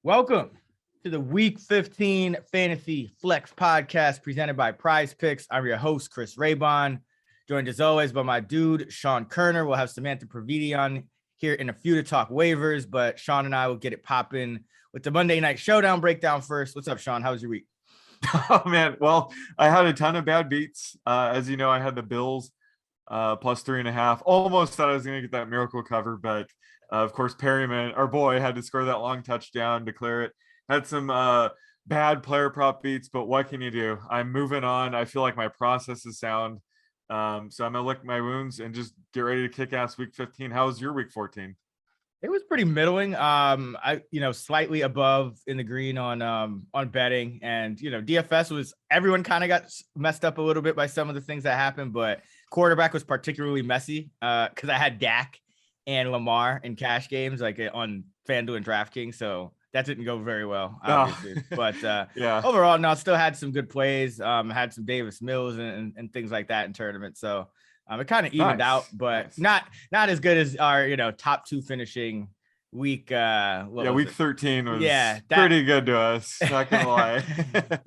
Welcome to the Week 15 Fantasy Flex Podcast presented by PrizePicks. I'm your host, Chris Raybon, joined as always by my dude, Sean Koerner. We'll have Samantha Previte on here in a few to talk waivers, but Sean and I will get it popping with the Monday Night Showdown breakdown first. What's up, Sean? How was your week? Oh, man. Well, I had a ton of bad beats. As you know, I had the Bills plus 3.5. Almost thought I was going to get that miracle cover, but of course, Perryman, our boy, had to score that long touchdown, declare it. Had some bad player prop beats, but what can you do? I'm moving on. I feel like my process is sound. So I'm going to lick my wounds and just get ready to kick ass week 15. How was your week 14? It was pretty middling. I slightly above in the green on betting, and DFS was, everyone kind of got messed up a little bit by some of the things that happened, but quarterback was particularly messy because I had Dak and Lamar in cash games like on FanDuel and DraftKings, so that didn't go very well, obviously. But yeah, overall, no, still had some good plays. Had some Davis Mills and things like that in tournaments, so. It kind of evened out, but not as good as our, top two finishing week. Week 13 was pretty good to us. Not gonna lie.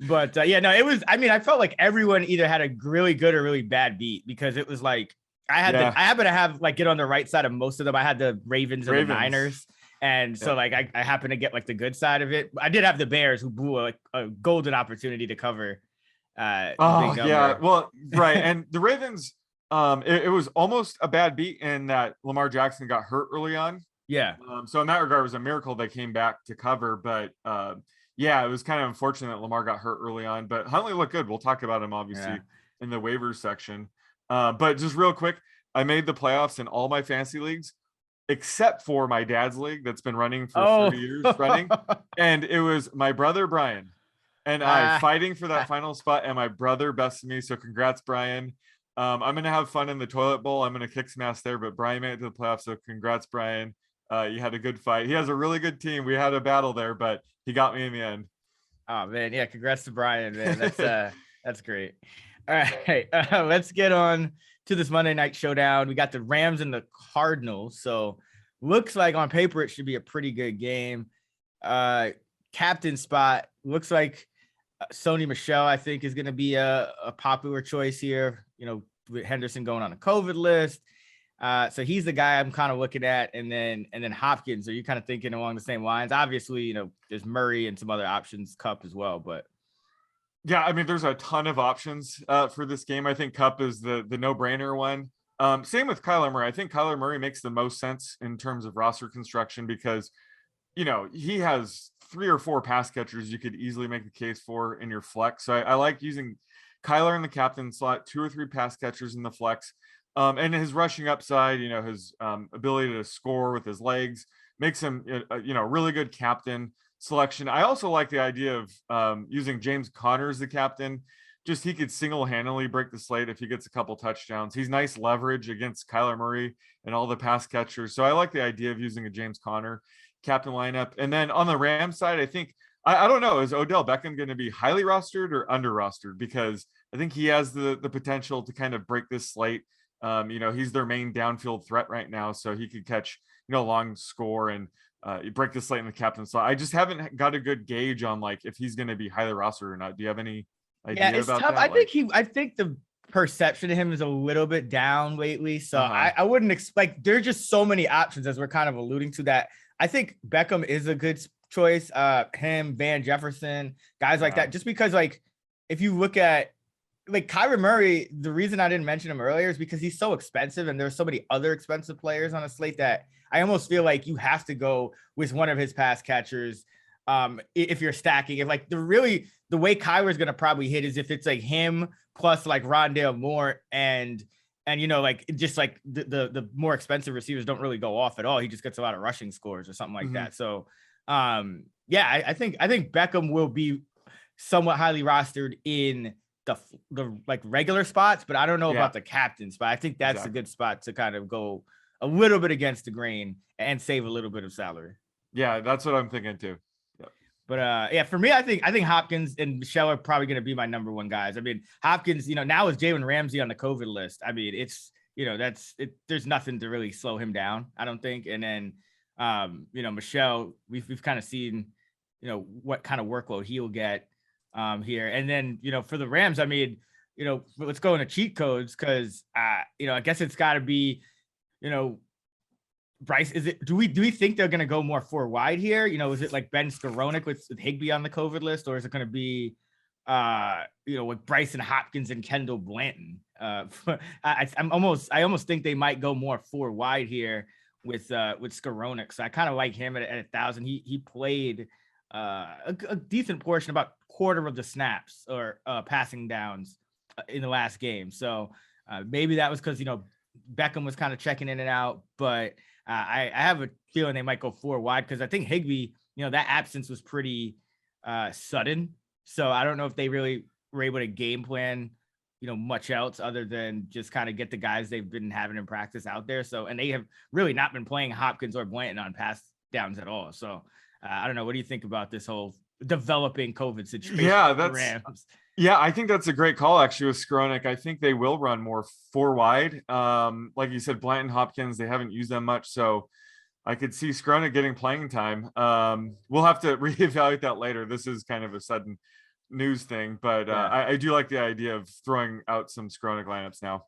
But it was. I mean, I felt like everyone either had a really good or really bad beat because it was like I happen to have like get on the right side of most of them. I had the Ravens and the Niners. And so like I happened to get like the good side of it. I did have the Bears who blew a golden opportunity to cover. Well, right. And the Ravens. It was almost a bad beat in that Lamar Jackson got hurt early on. Yeah. So in that regard, it was a miracle they came back to cover. But it was kind of unfortunate that Lamar got hurt early on. But Huntley looked good. We'll talk about him obviously in the waivers section. But just real quick, I made the playoffs in all my fantasy leagues, except for my dad's league that's been running for 30 years running. And it was my brother Brian and I fighting for that final spot. And my brother bested me. So congrats, Brian. I'm going to have fun in the toilet bowl. I'm going to kick some ass there, but Brian made it to the playoffs. So congrats, Brian. You had a good fight. He has a really good team. We had a battle there, but he got me in the end. Oh man. Yeah. Congrats to Brian, man. That's great. All right. Let's get on to this Monday Night Showdown. We got the Rams and the Cardinals. So looks like on paper, it should be a pretty good game. Captain spot looks like Sony Michel, I think, is going to be a popular choice here, with Henderson going on a COVID list. So he's the guy I'm kind of looking at. And then Hopkins, are you kind of thinking along the same lines? Obviously, there's Murray and some other options, Kupp as well, but. Yeah, I mean, there's a ton of options for this game. I think Kupp is the no-brainer one. Same with Kyler Murray. I think Kyler Murray makes the most sense in terms of roster construction because, he has 3 or 4 pass catchers you could easily make the case for in your flex. So I like using Kyler in the captain slot, 2 or 3 pass catchers in the flex. And his rushing upside, his ability to score with his legs makes him, really good captain selection. I also like the idea of using James Conner as the captain. Just he could single-handedly break the slate if he gets a couple touchdowns. He's nice leverage against Kyler Murray and all the pass catchers. So I like the idea of using a James Conner captain lineup. And then on the Rams side, I think, I don't know, is Odell Beckham going to be highly rostered or under rostered? Because I think he has the potential to kind of break this slate. He's their main downfield threat right now. So he could catch, long score and break the slate in the captain slot. I just haven't got a good gauge on like if he's going to be highly rostered or not. Do you have any idea it's about tough. that? I think the perception of him is a little bit down lately. So I wouldn't expect, there's just so many options as we're kind of alluding to that. I think Beckham is a good choice. Him, Van Jefferson, guys like that, just because like, if you look at like Kyler Murray, the reason I didn't mention him earlier is because he's so expensive and there's so many other expensive players on a slate that I almost feel like you have to go with one of his pass catchers. If you're stacking, if like the way Kyler's going to probably hit is if it's like him plus like Rondale Moore and like just like the more expensive receivers don't really go off at all. He just gets a lot of rushing scores or something like that. So I think Beckham will be somewhat highly rostered in the like regular spots, but I don't know about the captain spot. I think that's a good spot to kind of go a little bit against the grain and save a little bit of salary. Yeah, that's what I'm thinking too. But for me, I think Hopkins and Michelle are probably going to be my number one guys. I mean, Hopkins, now with Jalen Ramsey on the COVID list, I mean, it's, that's it. There's nothing to really slow him down, I don't think. And then, Michelle, we've kind of seen what kind of workload he'll get here. And then, for the Rams, I mean, let's go into cheat codes because, I guess it's got to be, Bryce, do we think they're going to go more 4 wide here? Is it like Ben Skowronek with Higbee on the COVID list, or is it going to be, with Bryson Hopkins and Kendall Blanton? I almost think they might go more 4 wide here with Skowronek. So I kind of like him at 1,000. He played a decent portion, about quarter of the snaps or passing downs in the last game. So maybe that was because, Beckham was kind of checking in and out, but I have a feeling they might go 4 wide because I think Higbee, that absence was pretty sudden. So I don't know if they really were able to game plan, much else other than just kind of get the guys they've been having in practice out there. So, and they have really not been playing Hopkins or Blanton on pass downs at all. So I don't know. What do you think about this whole developing COVID situation? Yeah, I think that's a great call actually with Skowronek. I think they will run more 4 wide. Like you said, Blanton, Hopkins, they haven't used them much. So I could see Skowronek getting playing time. We'll have to reevaluate that later. This is kind of a sudden news thing, but I do like the idea of throwing out some Skowronek lineups now.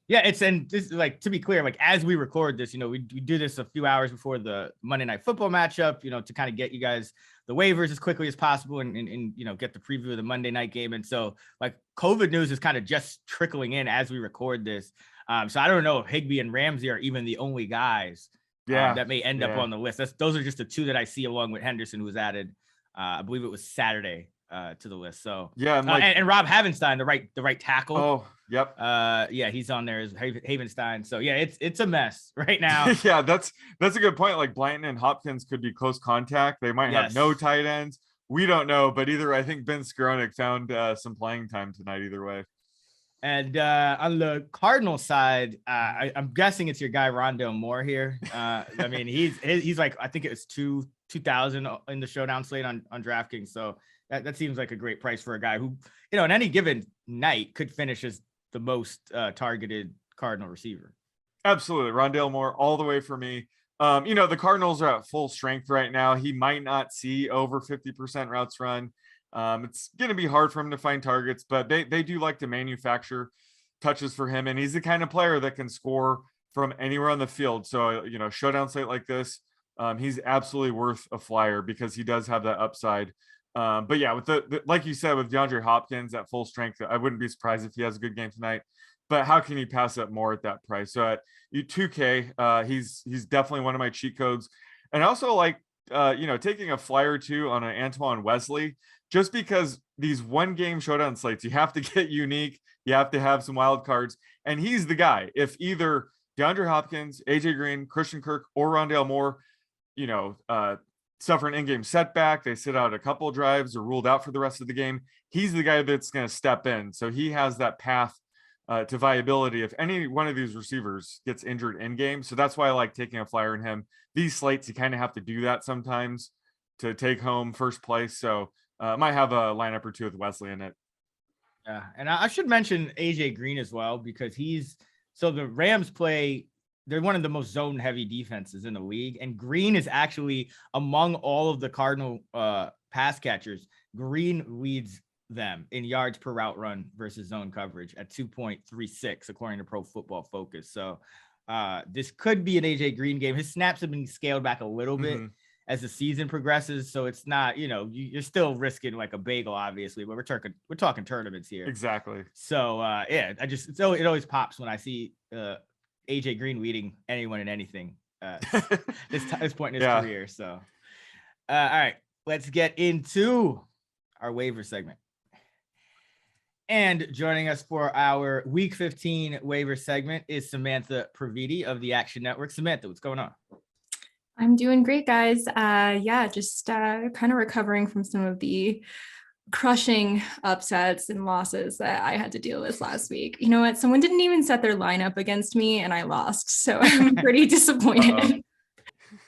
Yeah, and this is like, to be clear, like as we record this, we do this a few hours before the Monday Night Football matchup, to kind of get you guys the waivers as quickly as possible and get the preview of the Monday night game. And so like COVID news is kind of just trickling in as we record this. So I don't know if Higbee and Ramsey are even the only guys that may end up on the list. Those are just the 2 that I see, along with Henderson, who was added, I believe it was Saturday, to the list. So and Rob Havenstein, the right tackle. Oh, yep. He's on there as Havenstein. So yeah, it's a mess right now. Yeah, that's a good point. Like Blanton and Hopkins could be close contact. They might have no tight ends. We don't know, but I think Ben Skowronek found some playing time tonight either way. And on the Cardinal side, I'm guessing it's your guy Rondale Moore here. I mean, he's like, I think it was 2,000 in the showdown slate on DraftKings. So that seems like a great price for a guy who, in any given night could finish as the most targeted Cardinal receiver. Absolutely. Rondale Moore all the way for me. The Cardinals are at full strength right now. He might not see over 50% routes run. It's going to be hard for him to find targets, but they do like to manufacture touches for him. And he's the kind of player that can score from anywhere on the field. So, showdown slate like this, he's absolutely worth a flyer because he does have that upside. But yeah, with the like you said, with DeAndre Hopkins at full strength, I wouldn't be surprised if he has a good game tonight. But how can you pass up more at that price? So at 2K, he's definitely one of my cheat codes. And I also like taking a flyer or 2 on an Antoine Wesley, just because these 1-game showdown slates, you have to get unique. You have to have some wild cards. And he's the guy. If either DeAndre Hopkins, AJ Green, Christian Kirk, or Rondale Moore, suffer an in-game setback, they sit out a couple of drives or ruled out for the rest of the game, he's the guy that's going to step in. So he has that path to viability if any one of these receivers gets injured in game. So that's why I like taking a flyer in him. These slates, you kind of have to do that sometimes to take home first place. So might have a lineup or 2 with Wesley in it. Yeah, and I should mention AJ Green as well, because the Rams they're one of the most zone heavy defenses in the league. And Green is actually, among all of the Cardinal pass catchers, Green leads them in yards per route run versus zone coverage at 2.36, according to Pro Football Focus. So this could be an AJ Green game. His snaps have been scaled back a little bit as the season progresses. So it's not, you're still risking like a bagel, obviously, but we're talking tournaments here. Exactly. So it always pops when I see AJ Green leading anyone in anything this point in his career. So, all right, let's get into our waiver segment. And joining us for our Week 15 waiver segment is Samantha Previte of the Action Network. Samantha, what's going on? I'm doing great, guys. Just kind of recovering from some of the crushing upsets and losses that I had to deal with last week. You know what? Someone didn't even set their lineup against me and I lost. So I'm pretty disappointed.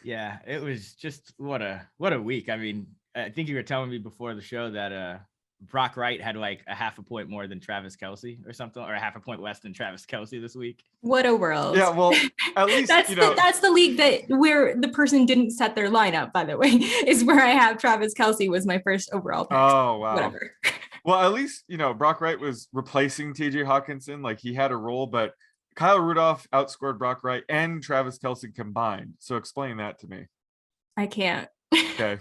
Yeah, it was just what a week. I mean, I think you were telling me before the show that Brock Wright had like a half a point more than Travis Kelce or something, or a half a point less than Travis Kelce this week. What a world. Yeah, well, at least that's the league that where the person didn't set their lineup, by the way, is where I have Travis Kelce was my first overall pick. Oh, wow. Whatever. Well, at least, Brock Wright was replacing TJ Hawkinson. Like, he had a role, but Kyle Rudolph outscored Brock Wright and Travis Kelce combined. So explain that to me. I can't. Okay.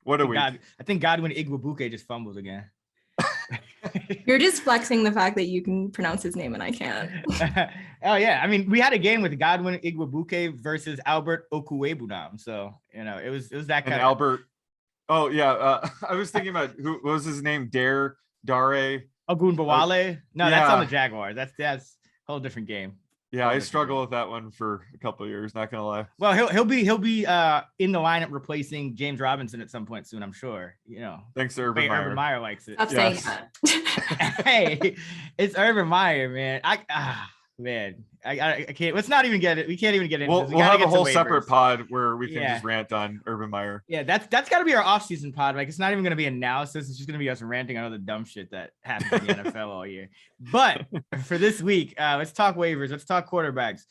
What a week. I think Godwin Igwebuike just fumbled again. You're just flexing the fact that you can pronounce his name and I can't. Oh yeah, I mean, we had a game with Godwin Igwebuike versus Albert Okwuegbunam, so it was that kind and of Albert. Oh yeah, I was thinking about what was his name? Dare Ogunbowale. No, that's on the Jaguars. That's a whole different game. Yeah, I struggle with that one for a couple of years. Not gonna lie. Well, he'll be in the lineup replacing James Robinson at some point soon, I'm sure. Thanks to Urban Meyer. Urban Meyer likes it. Stop saying that. Hey, it's Urban Meyer, man. I can't. Let's not even get it. We can't even get into this. We'll have a whole separate pod where we can just rant on Urban Meyer. Yeah, that's got to be our off-season pod. Like, it's not even going to be analysis. It's just going to be us ranting on all the dumb shit that happens in the NFL all year. But for this week, let's talk waivers. Let's talk quarterbacks.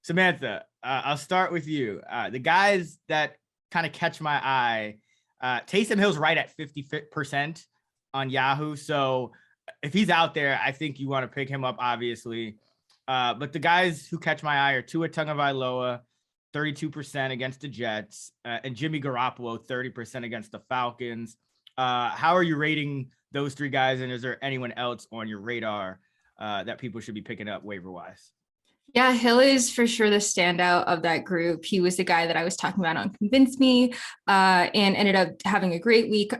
Samantha, I'll start with you. The guys that kind of catch my eye, Taysom Hill's right at 50% on Yahoo. So if he's out there, I think you want to pick him up, obviously. But the guys who catch my eye are Tua Tagovailoa, 32% against the Jets, and Jimmy Garoppolo, 30% against the Falcons. How are you rating those three guys? And is there anyone else on your radar that people should be picking up waiver-wise? Yeah, Hill is for sure the standout of that group. He was the guy that I was talking about on Convince Me and ended up having a great week.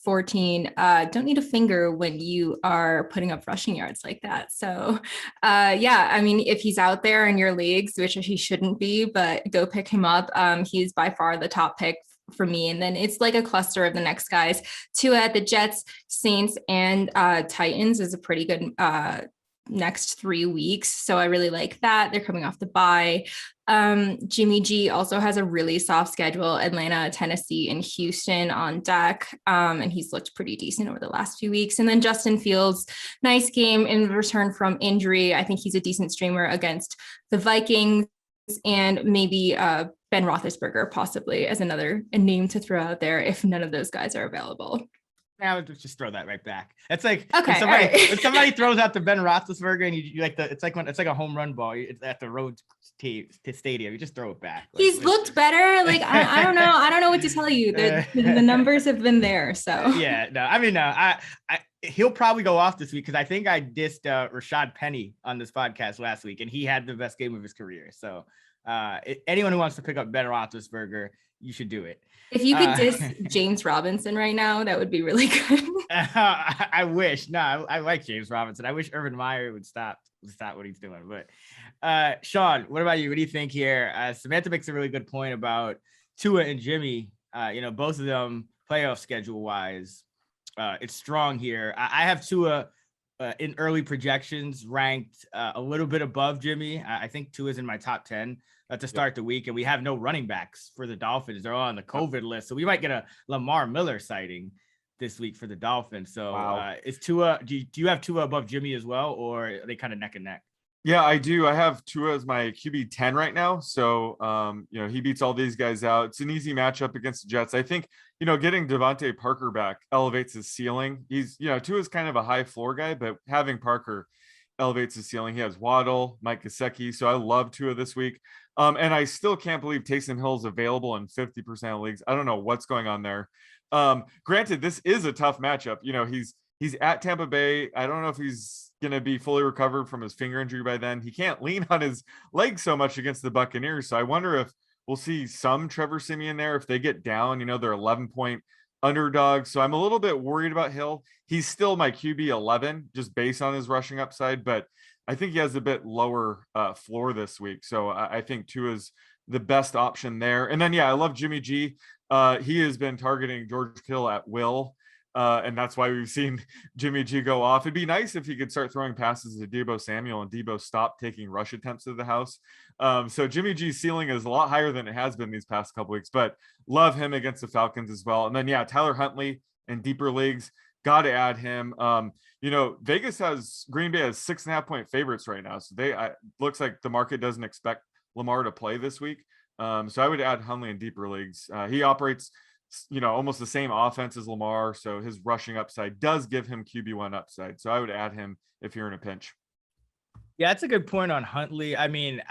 14. Don't need a finger when you are putting up rushing yards like that. So yeah, I mean, if he's out there in your leagues, which he shouldn't be, but go pick him up. He's by far the top pick for me. And then it's like a cluster of the next guys. Tua at the Jets, Saints, and Titans is a pretty good next 3 weeks. So I really like that. They're coming off the bye. Jimmy G also has a really soft schedule: Atlanta, Tennessee, and Houston on deck. And he's looked pretty decent over the last few weeks. And then Justin Fields, nice game in return from injury. I think he's a decent streamer against the Vikings, and maybe Ben Roethlisberger possibly as a name to throw out there if none of those guys are available. Now just throw that right back. It's like, okay, if somebody throws out the Ben Roethlisberger and you like it's like a home run ball. It's at the road stadium. You just throw it back. He's looked better. Like I don't know. I don't know what to tell you. The numbers have been there. So yeah, no. I mean, no. He'll probably go off this week because I think I dissed Rashad Penny on this podcast last week, and he had the best game of his career. So anyone who wants to pick up Ben Roethlisberger, you should do it. If you could diss James Robinson right now, that would be really good. I wish. No, I like James Robinson. I wish Urban Meyer would stop what he's doing. But Sean, what about you? What do you think here? Samantha makes a really good point about Tua and Jimmy. Both of them playoff schedule wise, it's strong here. I have Tua in early projections ranked a little bit above Jimmy. I think Tua's in my top 10 to start the week, and we have no running backs for the Dolphins. They're all on the COVID list, so we might get a Lamar Miller sighting this week for the Dolphins. So wow. Is Tua? Do you have Tua above Jimmy as well, or are they kind of neck and neck? Yeah, I do. I have Tua as my QB 10 right now. So, he beats all these guys out. It's an easy matchup against the Jets. I think, getting Devontae Parker back elevates his ceiling. He's, Tua's kind of a high floor guy, but having Parker elevates his ceiling. He has Waddle, Mike Gesicki. So I love Tua this week. And I still can't believe Taysom Hill's available in 50% of leagues. I don't know what's going on there. Granted, this is a tough matchup. He's at Tampa Bay. I don't know if he's going to be fully recovered from his finger injury by then. He can't lean on his leg so much against the Buccaneers. So I wonder if we'll see some Trevor Siemian there. If they get down, they're 11-point underdogs. So I'm a little bit worried about Hill. He's still my QB 11 just based on his rushing upside, but I think he has a bit lower floor this week. So I think Tua is the best option there. And then, I love Jimmy G. He has been targeting George Kittle at will. And that's why we've seen Jimmy G go off. It'd be nice if he could start throwing passes to Deebo Samuel and Deebo stop taking rush attempts to the house. So Jimmy G's ceiling is a lot higher than it has been these past couple weeks, but love him against the Falcons as well. And then, Tyler Huntley, and deeper leagues, got to add him. Vegas has Green Bay as 6.5-point favorites right now. So looks like the market doesn't expect Lamar to play this week. So I would add Hundley in deeper leagues. He operates, almost the same offense as Lamar. So his rushing upside does give him QB1 upside. So I would add him if you're in a pinch. Yeah, that's a good point on Huntley. I mean,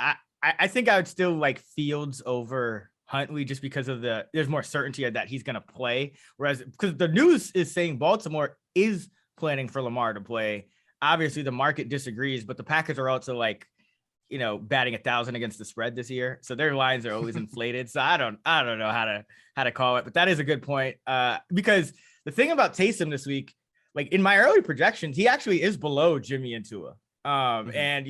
I think I would still like Fields over Huntley just because of there's more certainty that he's going to play. Whereas because the news is saying Baltimore is planning for Lamar to play. Obviously the market disagrees, but the Packers are also like, batting 1,000 against the spread this year. So their lines are always inflated. So I don't know how to call it, but that is a good point. Because the thing about Taysom this week, like in my early projections, he actually is below Jimmy and Tua. And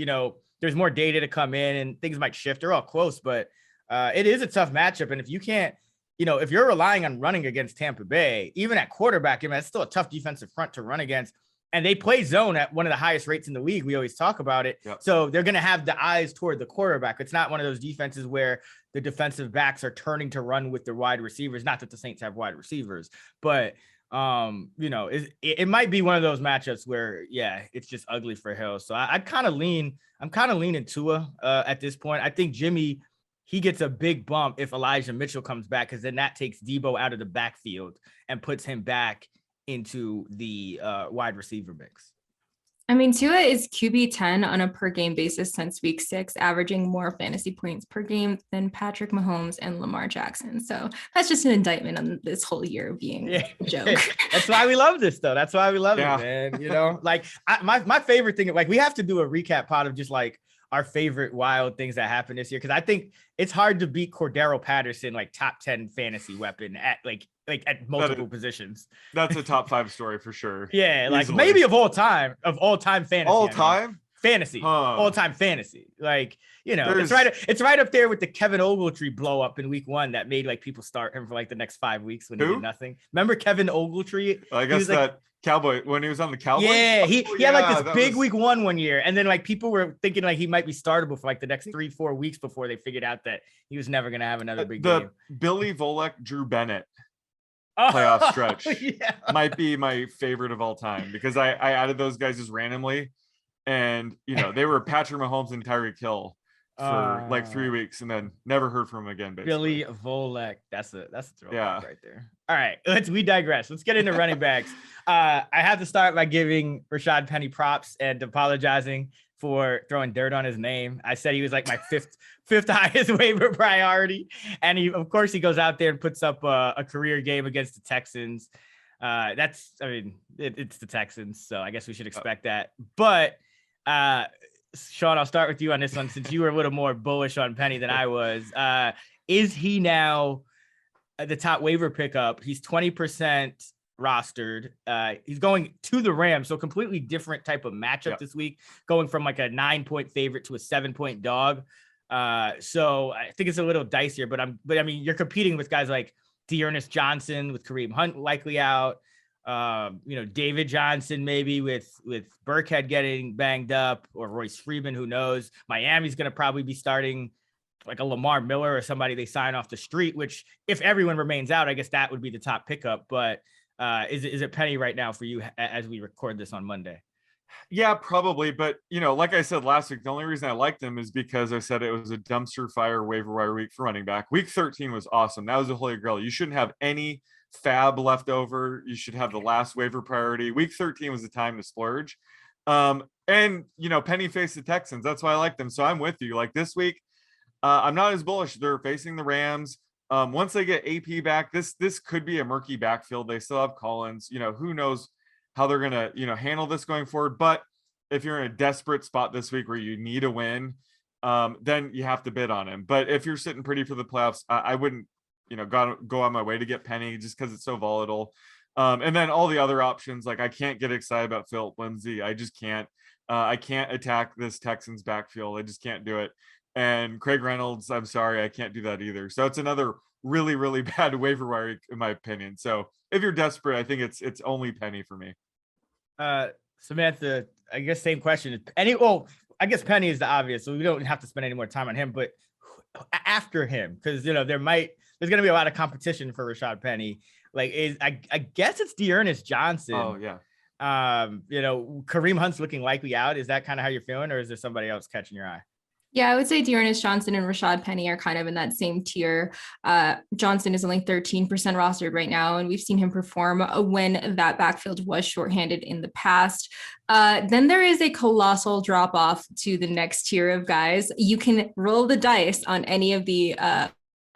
there's more data to come in and things might shift. They're all close, but it is a tough matchup. And if you can't, if you're relying on running against Tampa Bay, even at quarterback, it's still a tough defensive front to run against. And they play zone at one of the highest rates in the league. We always talk about it. Yep. So they're going to have the eyes toward the quarterback. It's not one of those defenses where the defensive backs are turning to run with the wide receivers. Not that the Saints have wide receivers, but it might be one of those matchups where, it's just ugly for Hill. So I'm kind of leaning Tua at this point. I think Jimmy, he gets a big bump if Elijah Mitchell comes back, because then that takes Debo out of the backfield and puts him back into the wide receiver mix. I mean, Tua is QB 10 on a per game basis since week 6, averaging more fantasy points per game than Patrick Mahomes and Lamar Jackson. So that's just an indictment on this whole year being a joke. That's why we love this, though. That's why we love it, man. My favorite thing, like we have to do a recap pod of just like our favorite wild things that happened this year. Cause I think it's hard to beat Cordero Patterson, like top 10 fantasy weapon at like at multiple positions. That's a top 5 story for sure. Yeah. Like easily. Maybe of all time fantasy. Fantasy, all-time fantasy. Like, it's right up there with the Kevin Ogletree blow up in week 1 that made like people start him for like the next 5 weeks when he did nothing. Remember Kevin Ogletree? I guess that Cowboy when he was on the Cowboys. Yeah, he had like this big week 1 year, and then like people were thinking like he might be startable for like the next 3-4 weeks before they figured out that he was never gonna have another big game. Billy Volek, Drew Bennett playoff stretch might be my favorite of all time, because I added those guys just randomly. And, they were Patrick Mahomes and Tyreek Hill for like 3 weeks, and then never heard from him again. Basically. Billy Volek. That's a throwback right there. All right. We digress. Let's get into running backs. I have to start by giving Rashad Penny props and apologizing for throwing dirt on his name. I said he was like my fifth highest waiver priority. And he goes out there and puts up a career game against the Texans. It's the Texans. So I guess we should expect that. But Sean, I'll start with you on this one, since you were a little more bullish on Penny than I was. Is he now the top waiver pickup? He's 20% rostered. He's going to the Rams, so completely different type of matchup this week, going from like a 9-point favorite to a 7-point dog. So I think it's a little dicier, but I mean, you're competing with guys like Dearness Johnson with Kareem Hunt likely out. David Johnson maybe with Burkhead getting banged up, or Royce Freeman, who knows. Miami's going to probably be starting like a Lamar Miller or somebody they sign off the street, which if everyone remains out, I guess that would be the top pickup. But is it Penny right now for you as we record this on Monday? Yeah, probably. But, like I said last week, the only reason I liked him is because I said it was a dumpster fire waiver wire week for running back. Week 13 was awesome. That was a holy grail. You shouldn't have any fab left over. You should have the last waiver priority. Week 13 was the time to splurge. And Penny faced the Texans. That's why I like them. So I'm with you. Like this week, I'm not as bullish. They're facing the Rams. Once they get AP back, this could be a murky backfield. They still have Collins. Who knows how they're gonna handle this going forward. But if you're in a desperate spot this week where you need a win, then you have to bid on him. But if you're sitting pretty for the playoffs, I wouldn't go on my way to get Penny just because it's so volatile. And then all the other options, like I can't get excited about Philip Lindsay. I just can't. I can't attack this Texans backfield. I just can't do it. And Craig Reynolds, I'm sorry, I can't do that either. So it's another really, really bad waiver wire in my opinion. So if you're desperate, I think it's only Penny for me. Samantha, I guess same question. I guess Penny is the obvious, so we don't have to spend any more time on him. But after him, because there might there's going to be a lot of competition for Rashad Penny. Like, I guess it's Dearness Johnson. Oh, yeah. Kareem Hunt's looking likely out. Is that kind of how you're feeling, or is there somebody else catching your eye? Yeah, I would say Dearness Johnson and Rashad Penny are kind of in that same tier. Johnson is only 13% rostered right now, and we've seen him perform when that backfield was shorthanded in the past. Then there is a colossal drop off to the next tier of guys. You can roll the dice on any of the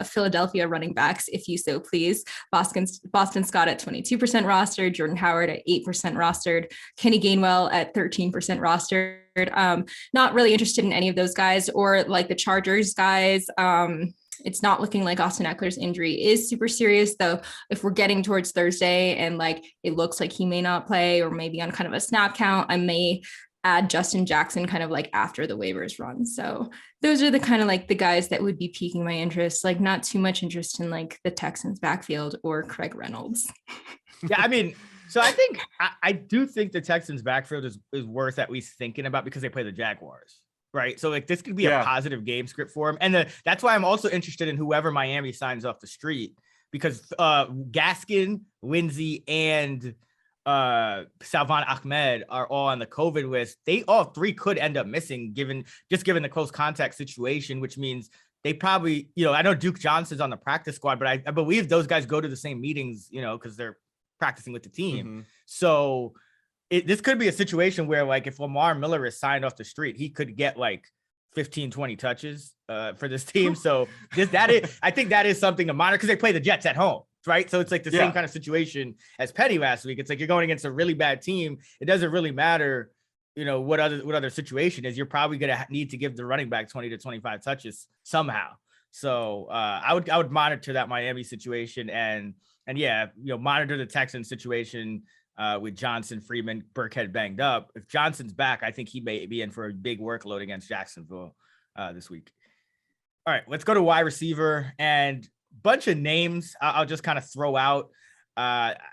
Philadelphia running backs, if you so please. Boston Scott at 22% rostered, Jordan Howard at 8% rostered, Kenny Gainwell at 13% rostered. Not really interested in any of those guys, or like the Chargers guys. It's not looking like Austin Eckler's injury is super serious, though. If we're getting towards Thursday and like it looks like he may not play, or maybe on kind of a snap count, I may add Justin Jackson kind of like after the waivers run. So those are the kind of like the guys that would be piquing my interest, like not too much interest in like the Texans backfield or Craig Reynolds. Yeah, I mean, so I think I do think the Texans backfield is worth at least thinking about, because they play the Jaguars, right? So like this could be a positive game script for him. And that's why I'm also interested in whoever Miami signs off the street, because Gaskin, Lindsey, and Salvan Ahmed are all on the COVID list. They all three could end up missing given the close contact situation, which means they probably, I know Duke Johnson's on the practice squad, but I believe those guys go to the same meetings, because they're practicing with the team. Mm-hmm. So this could be a situation where like if Lamar Miller is signed off the street, he could get like 15, 20 touches for this team. So I think that is something to monitor, because they play the Jets at home. Right. So it's like the same kind of situation as Petty last week. It's like you're going against a really bad team. It doesn't really matter, what other situation is. You're probably going to need to give the running back 20 to 25 touches somehow. So I would monitor that Miami situation and monitor the Texans situation with Johnson, Freeman, Burkhead banged up. If Johnson's back, I think he may be in for a big workload against Jacksonville this week. All right, let's go to wide receiver, and bunch of names I'll just kind of throw out.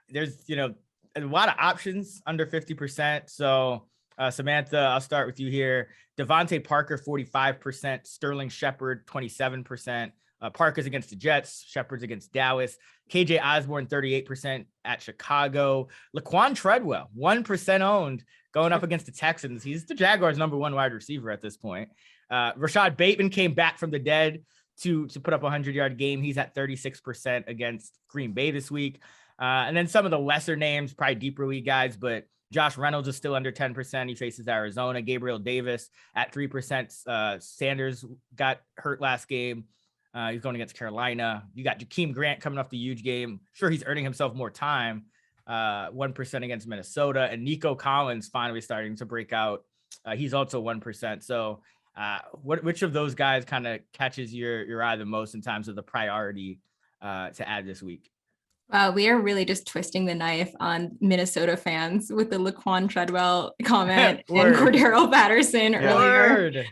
There's a lot of options under 50%. So Samantha, I'll start with you here. Devontae Parker 45%, Sterling Shepard 27%. Parker's against the Jets, Shepard's against Dallas. KJ Osborne 38% at Chicago. Laquan Treadwell 1% owned, going up against the Texans. He's the Jaguars' number one wide receiver at this point. Rashad Bateman came back from the dead to put up a 100-yard game. He's at 36% against Green Bay this week. And then some of the lesser names, probably deeper league guys, but Josh Reynolds is still under 10%. He faces Arizona. Gabriel Davis at 3%. Sanders got hurt last game. He's going against Carolina. You got Jakeem Grant coming off the huge game. Sure, he's earning himself more time. 1% against Minnesota. And Nico Collins finally starting to break out. He's also 1%. So which of those guys kind of catches your eye the most in terms of the priority to add this week? We are really just twisting the knife on Minnesota fans with the Laquan Treadwell comment and Cordero Patterson earlier.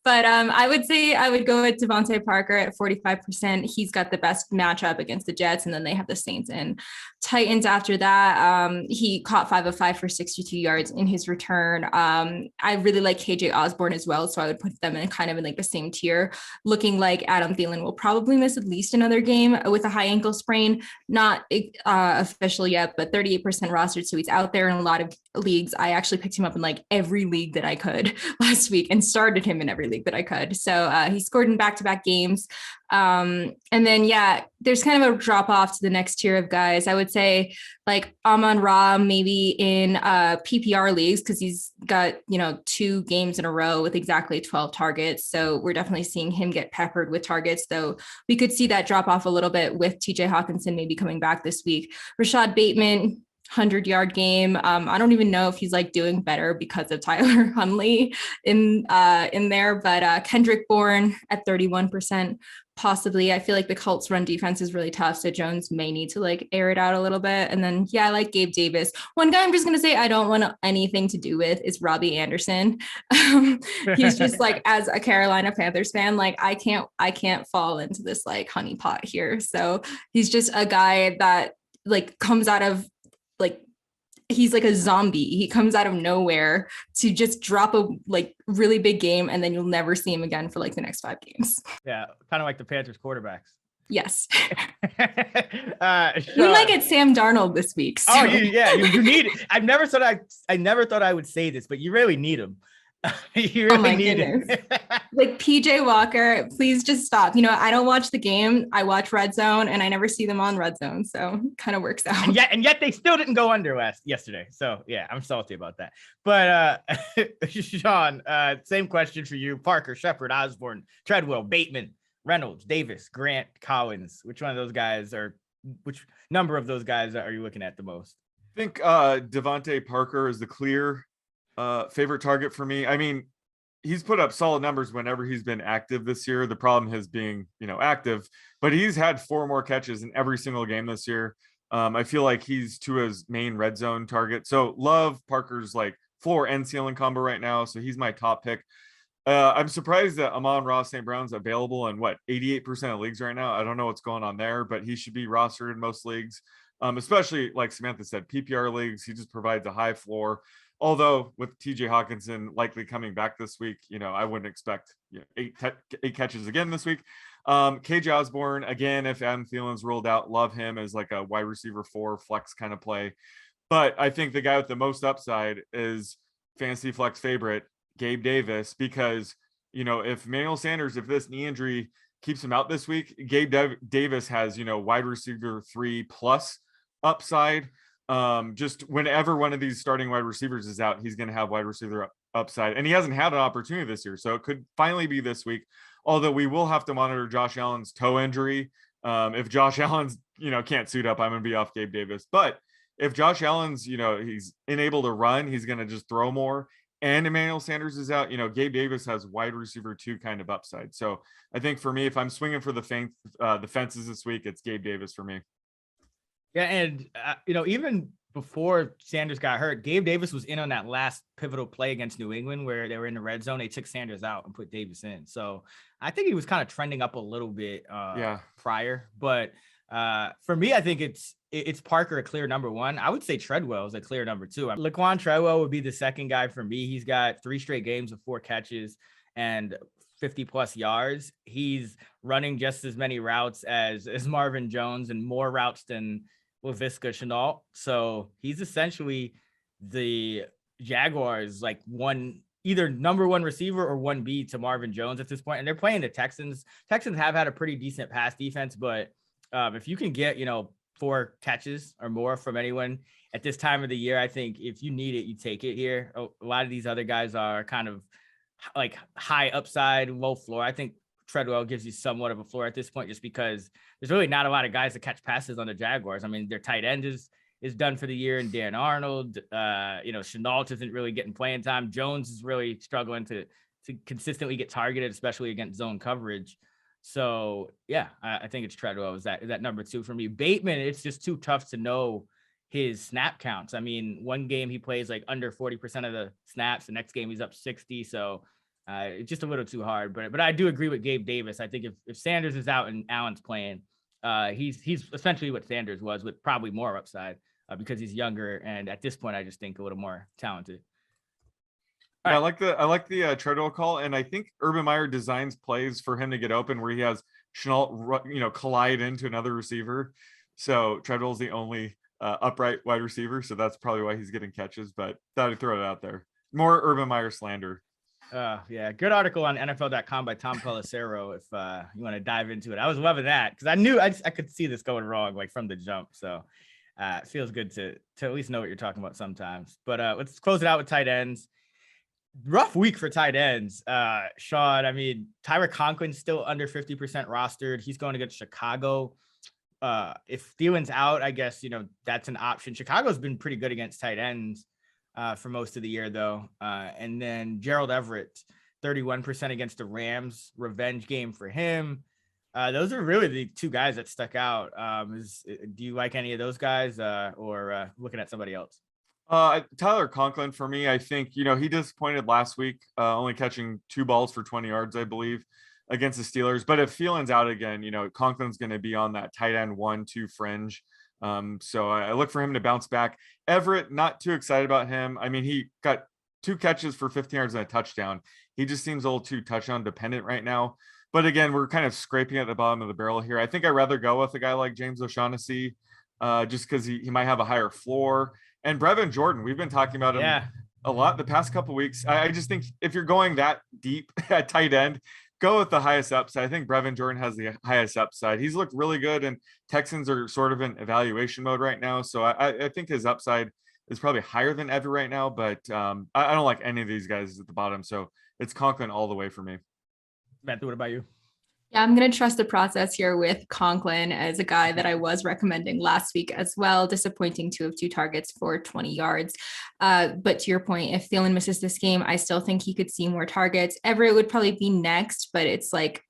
But I would say I would go with Devontae Parker at 45%. He's got the best matchup against the Jets, and then they have the Saints and Titans after that. He caught 5 of 5 for 62 yards in his return. I really like KJ Osborne as well, so I would put them in kind of in like the same tier, looking like Adam Thielen will probably miss at least another game with a high ankle sprain. Not official yet, but 38% rostered. So he's out there in a lot of leagues. I actually picked him up in like every league that I could last week and started him in every league that I could. So he scored in back-to-back games. And then, there's kind of a drop off to the next tier of guys. I would say like Amon-Ra, maybe in PPR leagues, because he's got, 2 games in a row with exactly 12 targets. So we're definitely seeing him get peppered with targets, though we could see that drop off a little bit with TJ Hawkinson maybe coming back this week. Rashad Bateman, 100-yard game. I don't even know if he's like doing better because of Tyler Huntley in there, but Kendrick Bourne at 31%. Possibly. I feel like the Colts run defense is really tough, so Jones may need to like air it out a little bit. And then I like Gabe Davis. One guy I'm just gonna say I don't want anything to do with is Robbie Anderson. He's just like, as a Carolina Panthers fan, like I can't fall into this like honeypot here. So he's just a guy that like comes out of like, he's like a zombie. He comes out of nowhere to just drop a like really big game, and then you'll never see him again for like the next 5 games. Yeah, kind of like the Panthers quarterbacks. Yes. Sean. We might get Sam Darnold this week. So. Oh, you need it. I never thought I would say this, but you really need him. You really need it. Like PJ Walker, please just stop. I don't watch the game. I watch Red Zone, and I never see them on Red Zone, so kind of works out. And yet they still didn't go under yesterday. So yeah, I'm salty about that. But Sean, same question for you: Parker, Shepard, Osborne, Treadwell, Bateman, Reynolds, Davis, Grant, Collins. Which number of those guys are you looking at the most? I think Devontae Parker is the clear favorite target for me. I mean, he's put up solid numbers whenever he's been active this year. The problem has being, active, but he's had 4 more catches in every single game this year. I feel like he's Tua's main red zone target. So love Parker's like floor and ceiling combo right now. So he's my top pick. I'm surprised that Amon-Ra St. Brown's available in 88% of leagues right now. I don't know what's going on there, but he should be rostered in most leagues, especially like Samantha said, PPR leagues. He just provides a high floor. Although with TJ Hawkinson likely coming back this week, I wouldn't expect 8 catches again this week. KJ Osborne, again, if Adam Thielen's ruled out, love him as like a wide receiver 4 flex kind of play. But I think the guy with the most upside is fantasy flex favorite, Gabe Davis, because, if Emmanuel Sanders, if this knee injury keeps him out this week, Gabe Davis has, wide receiver 3 plus upside. Just whenever one of these starting wide receivers is out, he's going to have wide receiver upside, and he hasn't had an opportunity this year. So it could finally be this week, although we will have to monitor Josh Allen's toe injury. If Josh Allen's, can't suit up, I'm going to be off Gabe Davis. But if Josh Allen's, he's unable to run, he's going to just throw more, and Emmanuel Sanders is out, Gabe Davis has wide receiver 2 kind of upside. So I think for me, if I'm swinging for the fences this week, it's Gabe Davis for me. Yeah, and even before Sanders got hurt, Gabe Davis was in on that last pivotal play against New England where they were in the red zone. They took Sanders out and put Davis in. So I think he was kind of trending up a little bit prior. But for me, I think it's Parker a clear number 1. I would say Treadwell is a clear number 2. Laquan Treadwell would be the second guy for me. He's got 3 straight games of 4 catches and 50 plus yards. He's running just as many routes as Marvin Jones and more routes than Laviska Shenault. So he's essentially the Jaguars like either number 1 receiver or 1B to Marvin Jones at this point. And they're playing the Texans. Texans have had a pretty decent pass defense, but if you can get 4 catches or more from anyone at this time of the year, I think if you need it, you take it here. A lot of these other guys are kind of like high upside, low floor. I think Treadwell gives you somewhat of a floor at this point, just because there's really not a lot of guys that catch passes on the Jaguars. I mean, their tight end is done for the year, and Dan Arnold, Shenault isn't really getting playing time. Jones is really struggling to consistently get targeted, especially against zone coverage. So yeah, I think it's Treadwell is that number 2 for me. Bateman, it's just too tough to know his snap counts. I mean, one game he plays like under 40% of the snaps. The next game he's up 60. So it's just a little too hard, but I do agree with Gabe Davis. I think if Sanders is out and Allen's playing, he's essentially what Sanders was, with probably more upside because he's younger, and at this point, I just think a little more talented. Yeah, right. I like the Treadwell call, and I think Urban Meyer designs plays for him to get open where he has Shenault, collide into another receiver. So Treadwell's the only upright wide receiver, so that's probably why he's getting catches. But thought I'd throw it out there. More Urban Meyer slander. Yeah, good article on NFL.com by Tom Pelissero if you want to dive into it. I was loving that because I knew I could see this going wrong like from the jump. So it feels good to at least know what you're talking about sometimes. But let's close it out with tight ends. Rough week for tight ends. Sean, I mean, Tyler Conklin's still under 50% rostered. He's going against Chicago. If Thielen's out, I guess, that's an option. Chicago's been pretty good against tight ends for most of the year, though. And then Gerald Everett, 31% against the Rams. Revenge game for him. Those are really the 2 guys that stuck out. Do you like any of those guys or looking at somebody else? Tyler Conklin for me, I think, he disappointed last week, only catching 2 balls for 20 yards, I believe, against the Steelers. But if Thielen's out again, Conklin's going to be on that tight end 1-2 fringe. So I look for him to bounce back. Everett, not too excited about him. I mean, he got 2 catches for 15 yards and a touchdown. He just seems a little too touchdown dependent right now. But again, we're kind of scraping at the bottom of the barrel here. I think I'd rather go with a guy like James O'Shaughnessy, just because he might have a higher floor. And Brevin Jordan, we've been talking about him a lot the past couple of weeks. I just think if you're going that deep at tight end, go with the highest upside. I think Brevin Jordan has the highest upside. He's looked really good, and Texans are sort of in evaluation mode right now. So I think his upside is probably higher than ever right now, but I don't like any of these guys at the bottom. So it's Conklin all the way for me. Samantha, what about you? Yeah, I'm going to trust the process here with Conklin as a guy that I was recommending last week as well. Disappointing to have 2 targets for 20 yards. But to your point, if Thielen misses this game, I still think he could see more targets. Everett would probably be next, but it's like,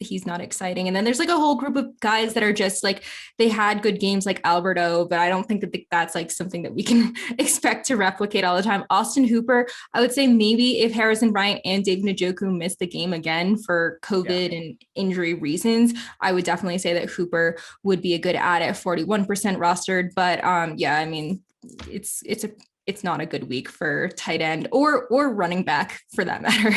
he's not exciting. And then there's like a whole group of guys that are just like, they had good games like Alberto, but I don't think that that's like something that we can expect to replicate all the time. Austin Hooper, I would say maybe if Harrison Bryant and Dave Njoku miss the game again for COVID and injury reasons, I would definitely say that Hooper would be a good add at 41% rostered. But yeah, I mean, it's not a good week for tight end or running back for that matter.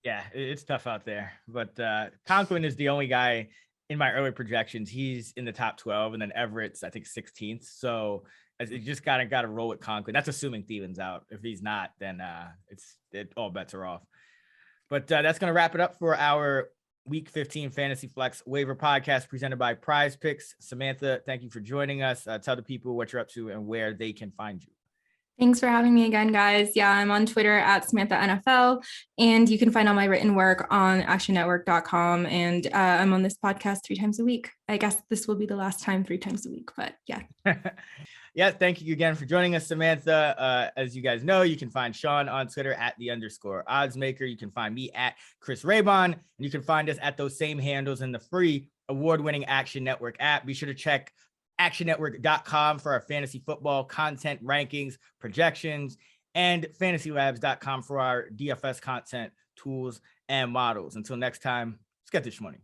Yeah, it's tough out there, but Conklin is the only guy in my early projections. He's in the top 12, and then Everett's, I think, 16th. So you just got to roll with Conklin. That's assuming Thielen's out. If he's not, then all bets are off. But that's going to wrap it up for our Week 15 Fantasy Flex Waiver Podcast presented by PrizePicks. Samantha, thank you for joining us. Tell the people what you're up to and where they can find you. Thanks for having me again, guys. Yeah, I'm on Twitter at Samantha NFL, and you can find all my written work on actionnetwork.com. And I'm on this podcast 3 times a week. I guess this will be the last time 3 times a week, but yeah. Yeah, thank you again for joining us, Samantha. As you guys know, you can find Sean on Twitter at @_oddsmaker. You can find me at Chris Raybon, and you can find us at those same handles in the free award-winning Action Network app. Be sure to check actionnetwork.com for our fantasy football content rankings, projections, and fantasylabs.com for our DFS content, tools, and models. Until next time, let's get this money.